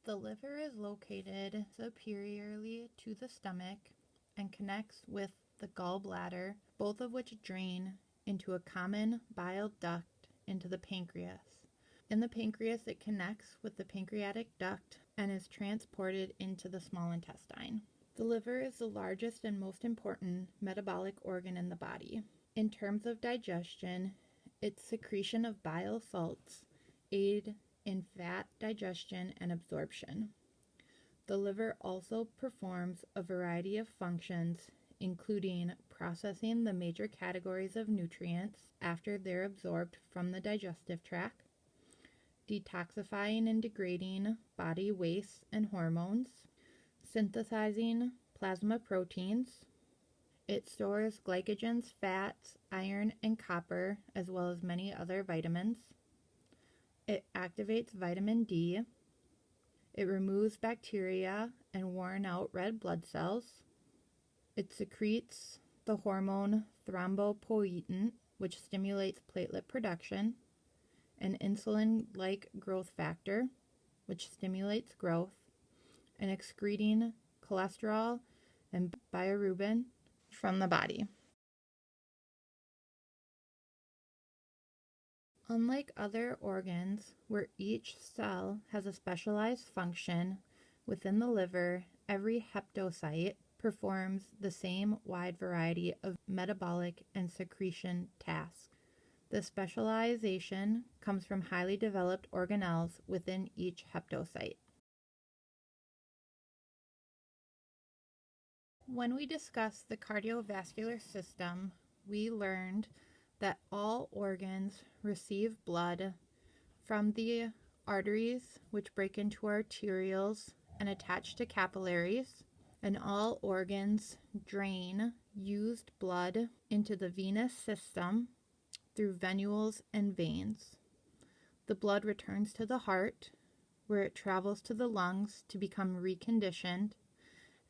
The liver is located superiorly to the stomach and connects with the gallbladder, both of which drain into a common bile duct into the pancreas. In the pancreas, it connects with the pancreatic duct and is transported into the small intestine. The liver is the largest and most important metabolic organ in the body. In terms of digestion, its secretion of bile salts aid in fat digestion and absorption. The liver also performs a variety of functions, including processing the major categories of nutrients after they're absorbed from the digestive tract, detoxifying and degrading body wastes and hormones, synthesizing plasma proteins. It stores glycogens, fats, iron, and copper, as well as many other vitamins. It activates vitamin D. It removes bacteria and worn out red blood cells. It secretes the hormone thrombopoietin, which stimulates platelet production, an insulin-like growth factor, which stimulates growth, and excreting cholesterol and bilirubin from the body. Unlike other organs, where each cell has a specialized function, within the liver, every hepatocyte performs the same wide variety of metabolic and secretion tasks. The specialization comes from highly developed organelles within each hepatocyte. When we discussed the cardiovascular system, we learned that all organs receive blood from the arteries, which break into arterioles and attach to capillaries, and all organs drain used blood into the venous system through venules and veins. The blood returns to the heart, where it travels to the lungs to become reconditioned,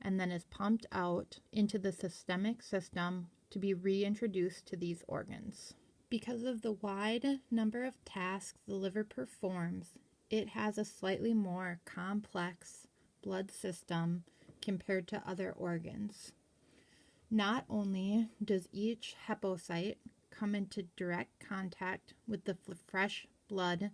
and then is pumped out into the systemic system to be reintroduced to these organs. Because of the wide number of tasks the liver performs, it has a slightly more complex blood system compared to other organs. Not only does each hepatocyte come into direct contact with the fresh blood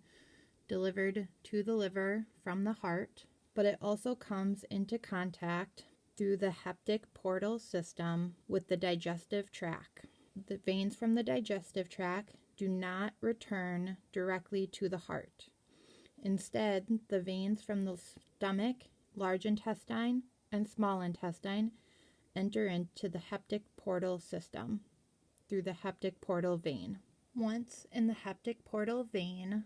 delivered to the liver from the heart, but it also comes into contact through the hepatic portal system with the digestive tract. The veins from the digestive tract do not return directly to the heart. Instead, the veins from the stomach, large intestine, and small intestine enter into the hepatic portal system through the hepatic portal vein. Once in the hepatic portal vein,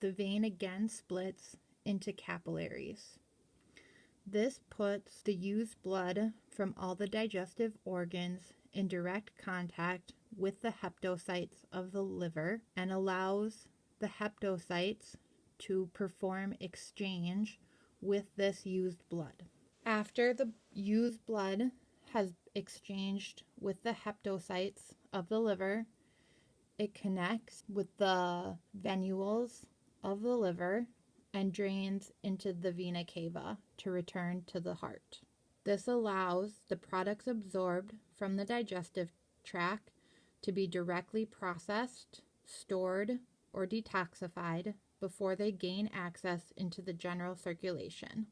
the vein again splits into capillaries. This puts the used blood from all the digestive organs in direct contact with the hepatocytes of the liver and allows the hepatocytes to perform exchange with this used blood. After the used blood has exchanged with the hepatocytes of the liver, it connects with the venules of the liver and drains into the vena cava to return to the heart. This allows the products absorbed from the digestive tract to be directly processed, stored, or detoxified before they gain access into the general circulation.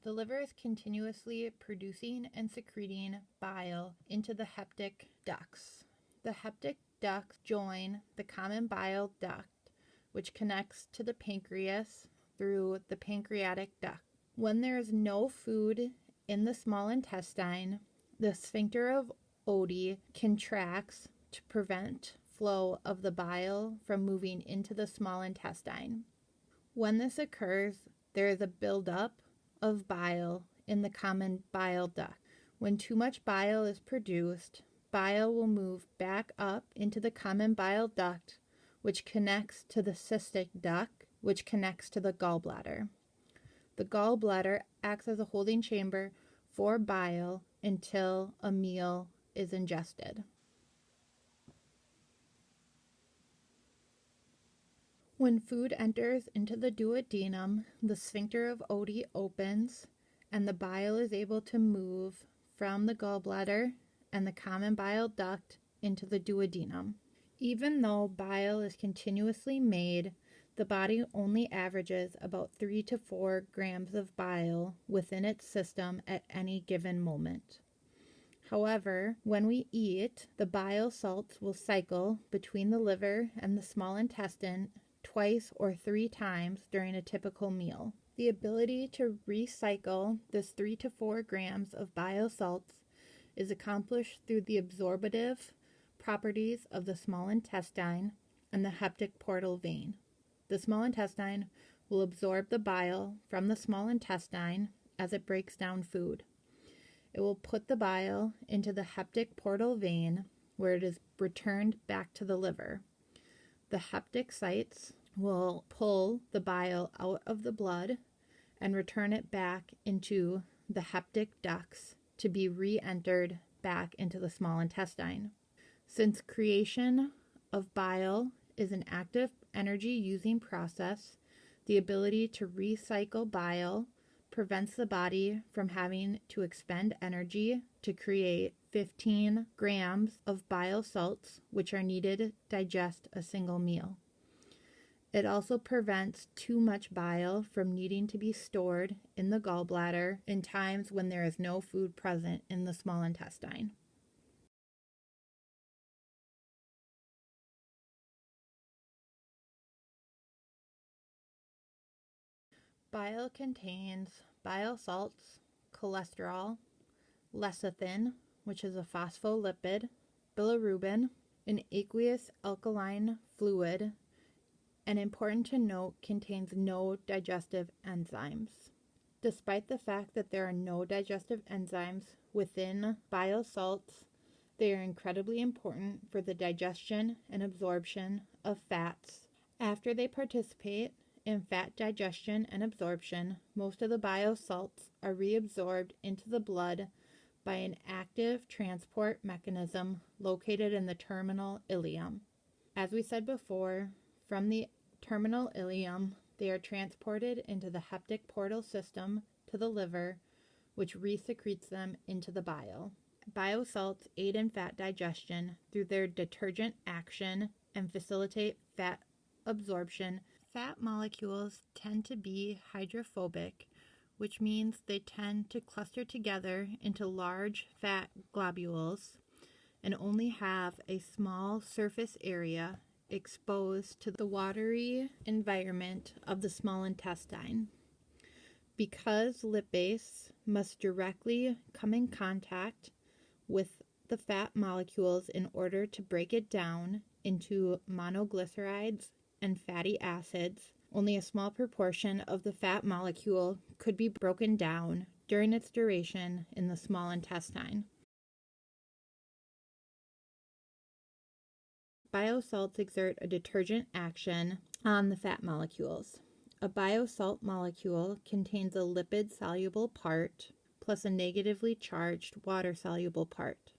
The liver is continuously producing and secreting bile into the hepatic ducts. The hepatic ducts join the common bile duct, which connects to the pancreas through the pancreatic duct. When there is no food in the small intestine, the sphincter of Oddi contracts to prevent flow of the bile from moving into the small intestine. When this occurs, there is a buildup of bile in the common bile duct. When too much bile is produced, bile will move back up into the common bile duct, which connects to the cystic duct, which connects to the gallbladder. The gallbladder acts as a holding chamber for bile until a meal is ingested. When food enters into the duodenum, the sphincter of Oddi opens and the bile is able to move from the gallbladder and the common bile duct into the duodenum. Even though bile is continuously made, the body only averages about 3 to 4 grams of bile within its system at any given moment. However, when we eat, the bile salts will cycle between the liver and the small intestine twice or 3 times during a typical meal. The ability to recycle this 3 to 4 grams of bile salts is accomplished through the absorptive properties of the small intestine and the hepatic portal vein. The small intestine will absorb the bile from the small intestine as it breaks down food. It will put the bile into the hepatic portal vein where it is returned back to the liver. The hepatic sites will pull the bile out of the blood and return it back into the hepatic ducts to be re-entered back into the small intestine. Since creation of bile is an active energy-using process, the ability to recycle bile prevents the body from having to expend energy to create 15 grams of bile salts, which are needed to digest a single meal. It also prevents too much bile from needing to be stored in the gallbladder in times when there is no food present in the small intestine. Bile contains bile salts, cholesterol, lecithin, which is a phospholipid, bilirubin, an aqueous alkaline fluid, and important to note, contains no digestive enzymes. Despite the fact that there are no digestive enzymes within bile salts, they are incredibly important for the digestion and absorption of fats. After they participate in fat digestion and absorption, most of the bile salts are reabsorbed into the blood by an active transport mechanism located in the terminal ileum. As we said before, from the terminal ileum, they are transported into the hepatic portal system to the liver, which resecretes them into the bile. Bile salts aid in fat digestion through their detergent action and facilitate fat absorption. Fat molecules tend to be hydrophobic, which means they tend to cluster together into large fat globules and only have a small surface area exposed to the watery environment of the small intestine. Because lipase must directly come in contact with the fat molecules in order to break it down into monoglycerides and fatty acids, only a small proportion of the fat molecule could be broken down during its duration in the small intestine. Bile salts exert a detergent action on the fat molecules. A biosalt molecule contains a lipid-soluble part plus a negatively charged water-soluble part.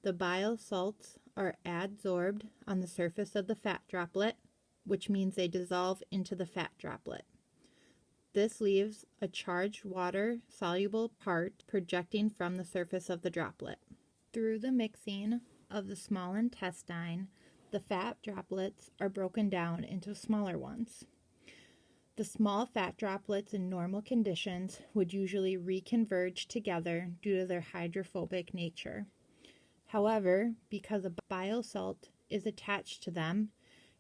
The bile salts are adsorbed on the surface of the fat droplet, which means they dissolve into the fat droplet. This leaves a charged water-soluble part projecting from the surface of the droplet. Through the mixing of the small intestine, the fat droplets are broken down into smaller ones. The small fat droplets in normal conditions would usually reconverge together due to their hydrophobic nature. However, because a bile salt is attached to them,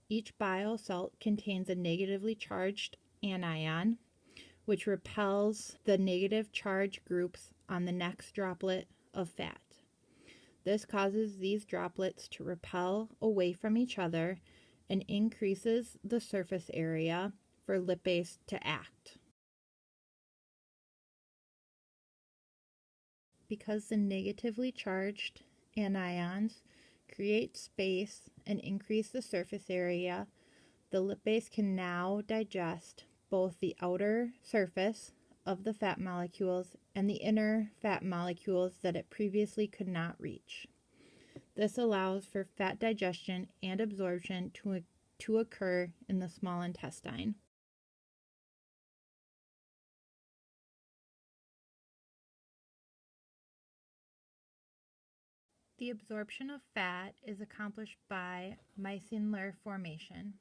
each bile salt contains a negatively charged anion, which repels the negative charge groups on the next droplet of fat. This causes these droplets to repel away from each other and increases the surface area for lipase to act. Because the negatively charged anions create space and increase the surface area, the lipase can now digest both the outer surface of the fat molecules and the inner fat molecules that it previously could not reach. This allows for fat digestion and absorption to to occur in the small intestine. The absorption of fat is accomplished by micellar formation.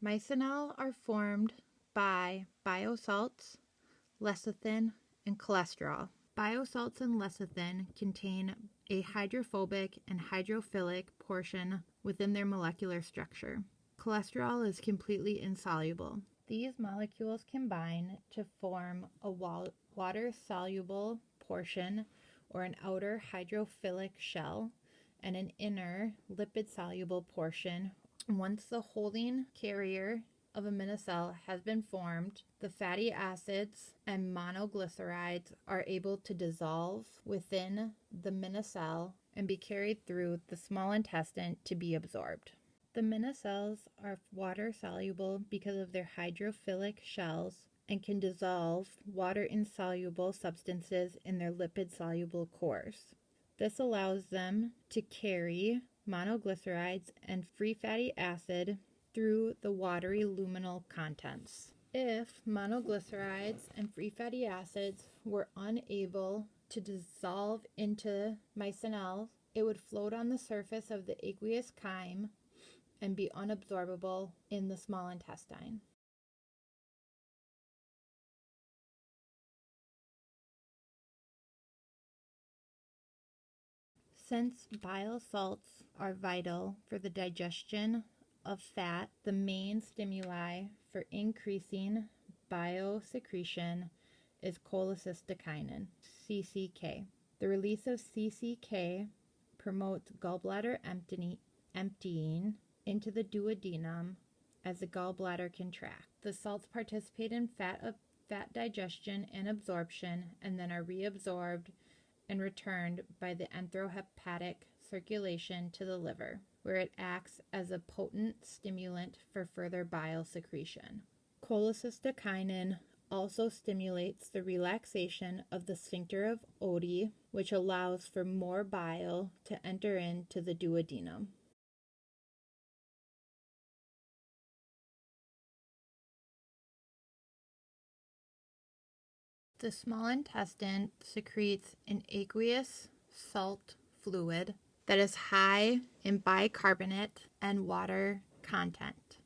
Micellar are formed by biosalts, lecithin, and cholesterol. Biosalts and lecithin contain a hydrophobic and hydrophilic portion within their molecular structure. Cholesterol is completely insoluble. These molecules combine to form a water-soluble portion or an outer hydrophilic shell and an inner lipid-soluble portion. Once the holding carrier of a micelle has been formed, the fatty acids and monoglycerides are able to dissolve within the micelle and be carried through the small intestine to be absorbed. The micelles are water soluble because of their hydrophilic shells and can dissolve water-insoluble substances in their lipid-soluble cores. This allows them to carry monoglycerides and free fatty acid through the watery luminal contents. If monoglycerides and free fatty acids were unable to dissolve into micelles, it would float on the surface of the aqueous chyme and be unabsorbable in the small intestine. Since bile salts are vital for the digestion of fat, the main stimuli for increasing biosecretion is cholecystokinin, CCK. The release of CCK promotes gallbladder emptying into the duodenum as the gallbladder contracts. The salts participate in fat digestion and absorption and then are reabsorbed and returned by the enterohepatic circulation to the liver, where it acts as a potent stimulant for further bile secretion. Cholecystokinin also stimulates the relaxation of the sphincter of Oddi, which allows for more bile to enter into the duodenum. The small intestine secretes an aqueous salt fluid that is high in bicarbonate and water content.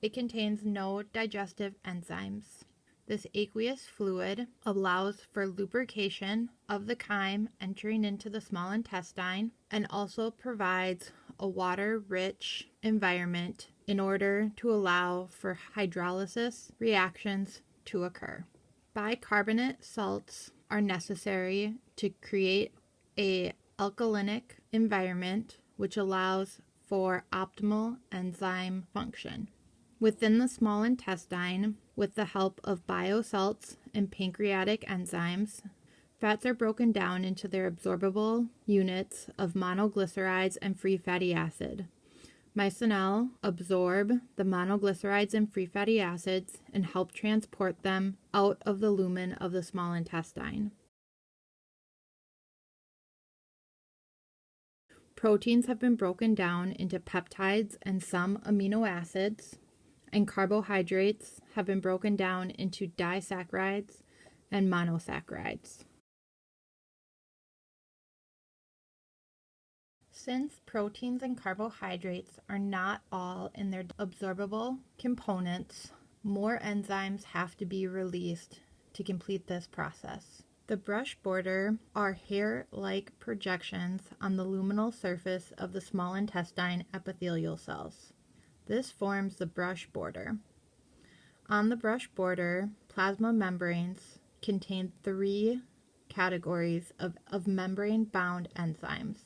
It contains no digestive enzymes. This aqueous fluid allows for lubrication of the chyme entering into the small intestine and also provides a water-rich environment in order to allow for hydrolysis reactions to occur. Bicarbonate salts are necessary to create an alkalinic environment which allows for optimal enzyme function. Within the small intestine, with the help of biosalts and pancreatic enzymes, fats are broken down into their absorbable units of monoglycerides and free fatty acid. Micelles absorb the monoglycerides and free fatty acids and help transport them out of the lumen of the small intestine. Proteins have been broken down into peptides and some amino acids, and carbohydrates have been broken down into disaccharides and monosaccharides. Since proteins and carbohydrates are not all in their absorbable components, more enzymes have to be released to complete this process. The brush border are hair-like projections on the luminal surface of the small intestine epithelial cells. This forms the brush border. On the brush border, plasma membranes contain 3 categories of membrane-bound enzymes.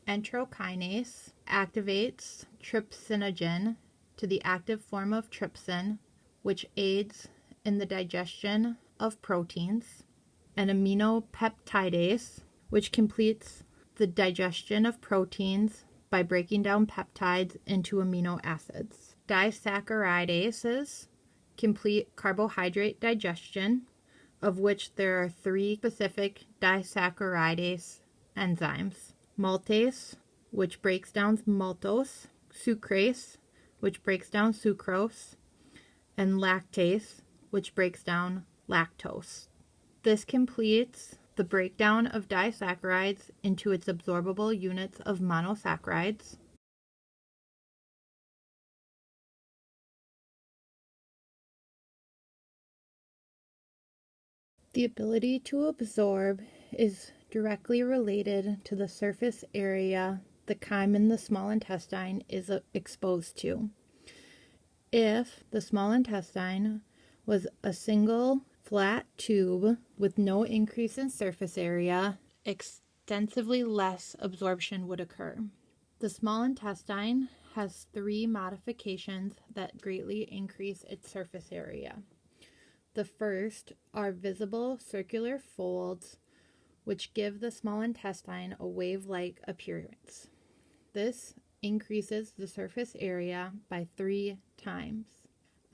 Enterokinase activates trypsinogen to the active form of trypsin, which aids in the digestion of proteins, and aminopeptidase, which completes the digestion of proteins by breaking down peptides into amino acids. Disaccharadases complete carbohydrate digestion, of which there are 3 specific disaccharidase enzymes. Maltase, which breaks down maltose, sucrase, which breaks down sucrose, and lactase, which breaks down lactose. This completes the breakdown of disaccharides into its absorbable units of monosaccharides. The ability to absorb is directly related to the surface area the chyme in the small intestine is exposed to. If the small intestine was a single flat tube with no increase in surface area, extensively less absorption would occur. The small intestine has 3 modifications that greatly increase its surface area. The first are visible circular folds, which give the small intestine a wave-like appearance. This increases the surface area by 3 times.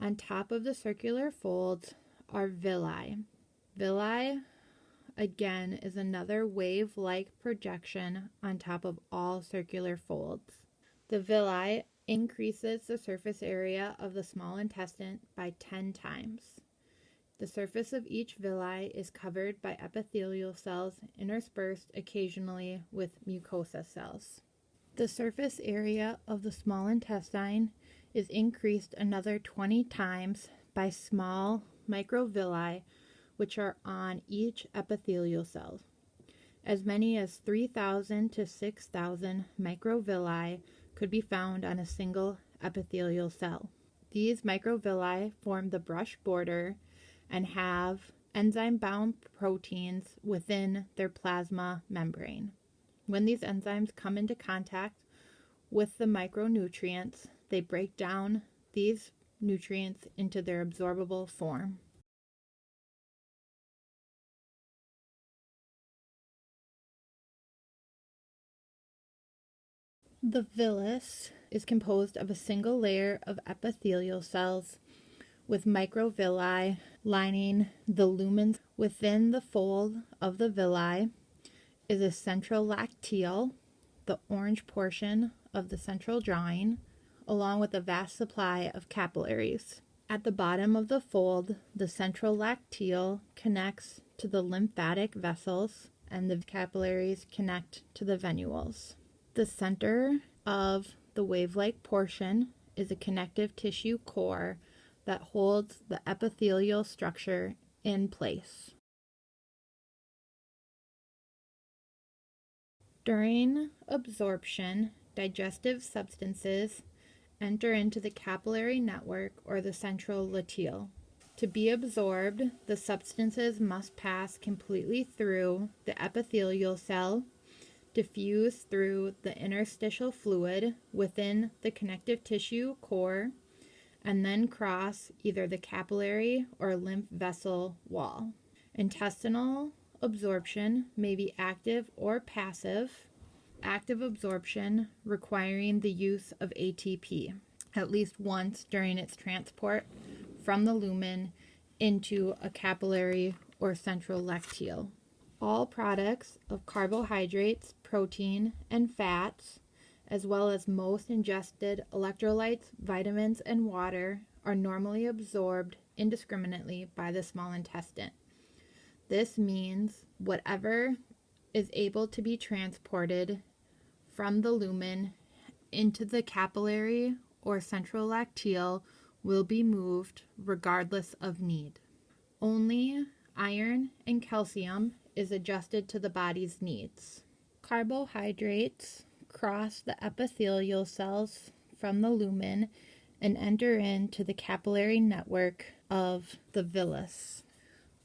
On top of the circular folds are villi. Villi, again, is another wave-like projection on top of all circular folds. The villi increases the surface area of the small intestine by 10 times. The surface of each villi is covered by epithelial cells interspersed occasionally with mucosa cells. The surface area of the small intestine is increased another 20 times by small microvilli, which are on each epithelial cell. As many as 3,000 to 6,000 microvilli could be found on a single epithelial cell. These microvilli form the brush border and have enzyme-bound proteins within their plasma membrane. When these enzymes come into contact with the micronutrients, they break down these nutrients into their absorbable form. The villus is composed of a single layer of epithelial cells with microvilli lining the lumens. Within the fold of the villi is a central lacteal, the orange portion of the central drawing, along with a vast supply of capillaries. At the bottom of the fold, the central lacteal connects to the lymphatic vessels, and the capillaries connect to the venules. The center of the wave-like portion is a connective tissue core that holds the epithelial structure in place. During absorption, digestive substances enter into the capillary network or the central luteal. To be absorbed, the substances must pass completely through the epithelial cell, diffuse through the interstitial fluid within the connective tissue core, and then cross either the capillary or lymph vessel wall. Intestinal absorption may be active or passive. Active absorption requiring the use of ATP at least once during its transport from the lumen into a capillary or central lacteal. All products of carbohydrates, protein, and fats, as well as most ingested electrolytes, vitamins, and water, are normally absorbed indiscriminately by the small intestine. This means whatever is able to be transported from the lumen into the capillary or central lacteal will be moved regardless of need. Only iron and calcium is adjusted to the body's needs. Carbohydrates cross the epithelial cells from the lumen and enter into the capillary network of the villus.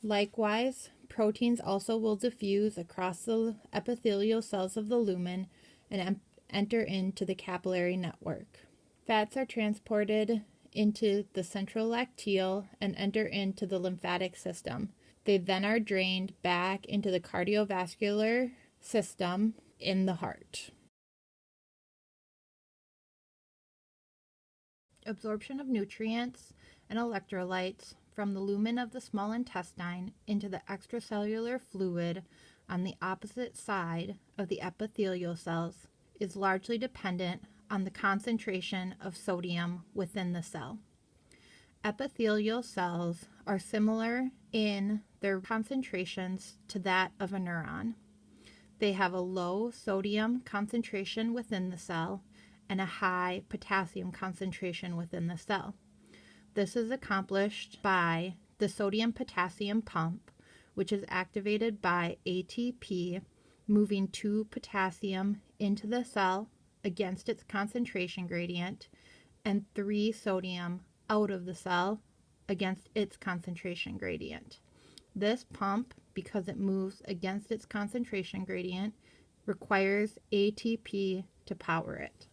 Likewise, proteins also will diffuse across the epithelial cells of the lumen and enter into the capillary network. Fats are transported into the central lacteal and enter into the lymphatic system. They then are drained back into the cardiovascular system in the heart. Absorption of nutrients and electrolytes from the lumen of the small intestine into the extracellular fluid on the opposite side of the epithelial cells is largely dependent on the concentration of sodium within the cell. Epithelial cells are similar in their concentrations to that of a neuron. They have a low sodium concentration within the cell and a high potassium concentration within the cell. This is accomplished by the sodium-potassium pump, which is activated by ATP moving 2 potassium into the cell against its concentration gradient and 3 sodium out of the cell against its concentration gradient. This pump, because it moves against its concentration gradient, requires ATP to power it.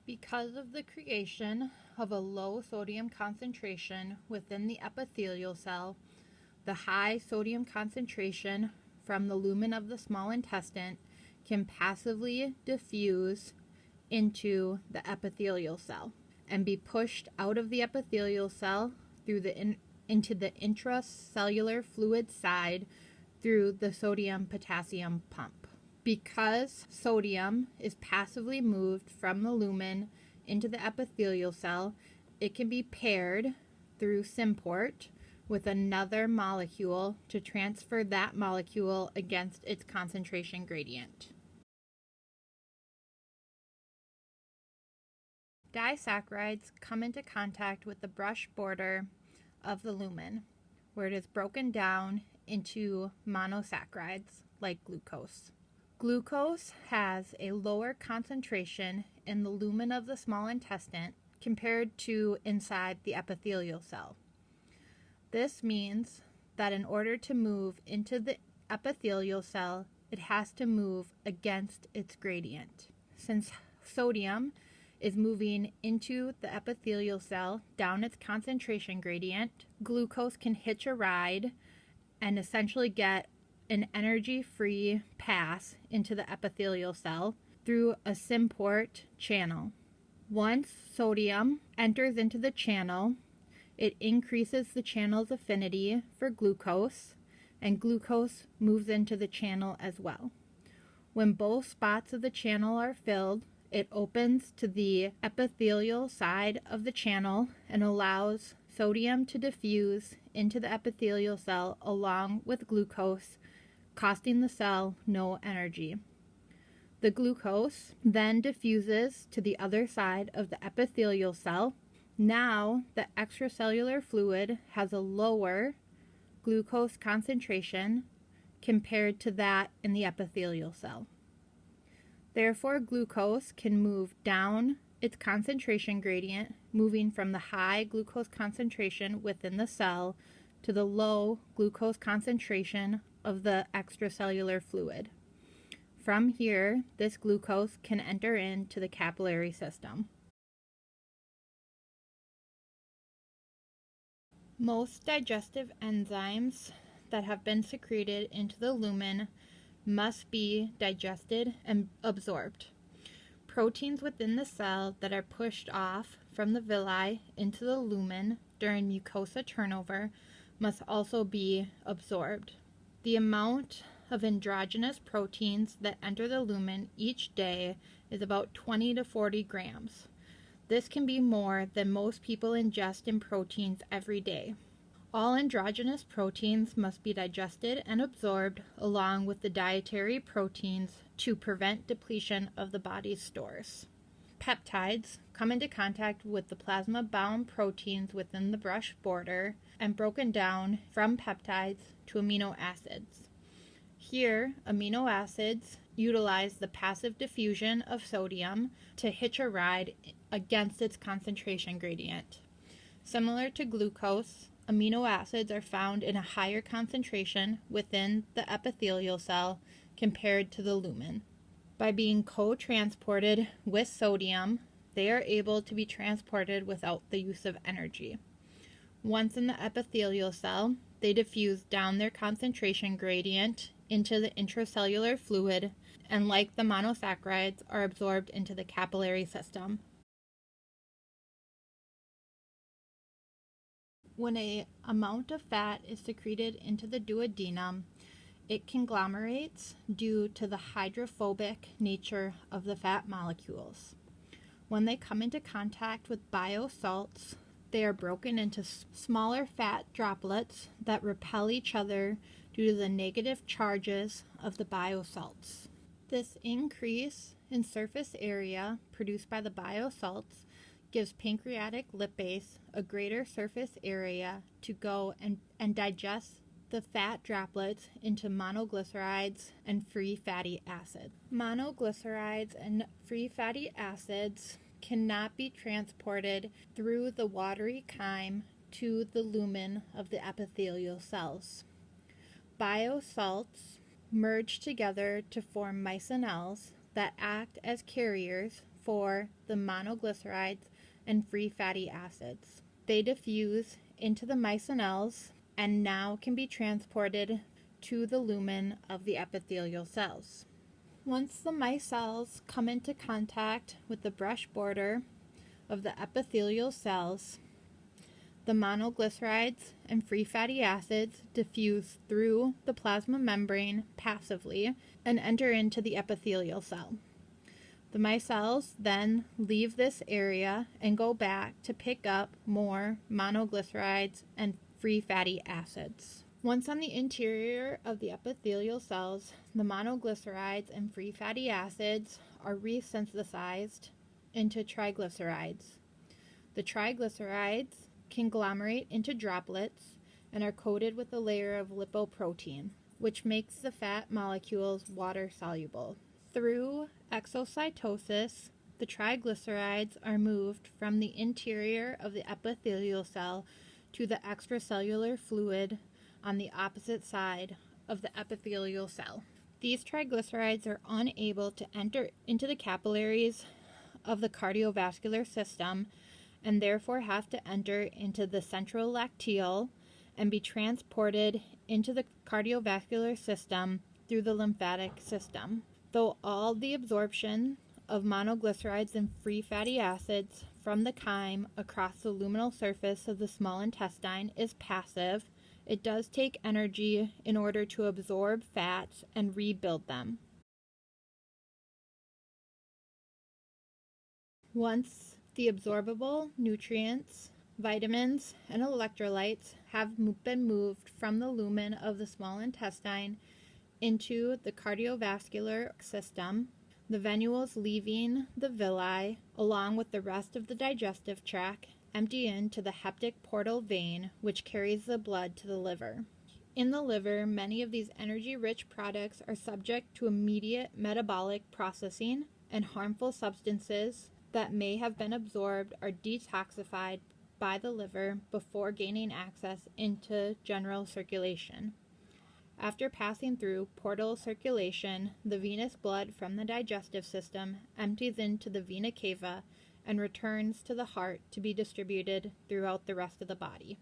Because of the creation of a low sodium concentration within the epithelial cell, the high sodium concentration from the lumen of the small intestine can passively diffuse into the epithelial cell and be pushed out of the epithelial cell through into the intracellular fluid side through the sodium-potassium pump. Because sodium is passively moved from the lumen into the epithelial cell, it can be paired through symport with another molecule to transfer that molecule against its concentration gradient. Disaccharides come into contact with the brush border of the lumen, where it is broken down into monosaccharides like glucose. Glucose has a lower concentration in the lumen of the small intestine compared to inside the epithelial cell. This means that in order to move into the epithelial cell, it has to move against its gradient. Since sodium is moving into the epithelial cell down its concentration gradient, glucose can hitch a ride and essentially get an energy-free pass into the epithelial cell through a symport channel. Once sodium enters into the channel, it increases the channel's affinity for glucose, and glucose moves into the channel as well. When both spots of the channel are filled, it opens to the epithelial side of the channel and allows sodium to diffuse into the epithelial cell along with glucose, costing the cell no energy. The glucose then diffuses to the other side of the epithelial cell. Now the extracellular fluid has a lower glucose concentration compared to that in the epithelial cell. Therefore, glucose can move down its concentration gradient, moving from the high glucose concentration within the cell to the low glucose concentration of the extracellular fluid. From here, this glucose can enter into the capillary system. Most digestive enzymes that have been secreted into the lumen must be digested and absorbed. Proteins within the cell that are pushed off from the villi into the lumen during mucosa turnover must also be absorbed. The amount of endogenous proteins that enter the lumen each day is about 20 to 40 grams. This can be more than most people ingest in proteins every day. All endogenous proteins must be digested and absorbed along with the dietary proteins to prevent depletion of the body's stores. Peptides come into contact with the plasma-bound proteins within the brush border and broken down from peptides to amino acids. Here, amino acids utilize the passive diffusion of sodium to hitch a ride against its concentration gradient. Similar to glucose, amino acids are found in a higher concentration within the epithelial cell compared to the lumen. By being co-transported with sodium, they are able to be transported without the use of energy. Once in the epithelial cell, they diffuse down their concentration gradient into the intracellular fluid and, like the monosaccharides, are absorbed into the capillary system. When an amount of fat is secreted into the duodenum, It conglomerates due to the hydrophobic nature of the fat molecules. When they come into contact with biosalts, they are broken into smaller fat droplets that repel each other due to the negative charges of the biosalts. This increase in surface area produced by the biosalts gives pancreatic lipase a greater surface area to go and digest the fat droplets into monoglycerides and free fatty acids. Monoglycerides and free fatty acids cannot be transported through the watery chyme to the lumen of the epithelial cells. Biosalts merge together to form micelles that act as carriers for the monoglycerides and free fatty acids. They diffuse into the micelles and now can be transported to the lumen of the epithelial cells. Once the micelles come into contact with the brush border of the epithelial cells, the monoglycerides and free fatty acids diffuse through the plasma membrane passively and enter into the epithelial cell. The micelles then leave this area and go back to pick up more monoglycerides and free fatty acids. Once on the interior of the epithelial cells, the monoglycerides and free fatty acids are resynthesized into triglycerides. The triglycerides conglomerate into droplets and are coated with a layer of lipoprotein, which makes the fat molecules water soluble. Through exocytosis, the triglycerides are moved from the interior of the epithelial cell to the extracellular fluid on the opposite side of the epithelial cell. These triglycerides are unable to enter into the capillaries of the cardiovascular system and therefore have to enter into the central lacteal and be transported into the cardiovascular system through the lymphatic system. Though all the absorption of monoglycerides and free fatty acids from the chyme across the luminal surface of the small intestine is passive, it does take energy in order to absorb fats and rebuild them. Once the absorbable nutrients, vitamins, and electrolytes have been moved from the lumen of the small intestine into the cardiovascular system, the venules leaving the villi, along with the rest of the digestive tract, empty into the hepatic portal vein, which carries the blood to the liver. In the liver, many of these energy-rich products are subject to immediate metabolic processing, and harmful substances that may have been absorbed are detoxified by the liver before gaining access into general circulation. After passing through portal circulation, the venous blood from the digestive system empties into the vena cava and returns to the heart to be distributed throughout the rest of the body.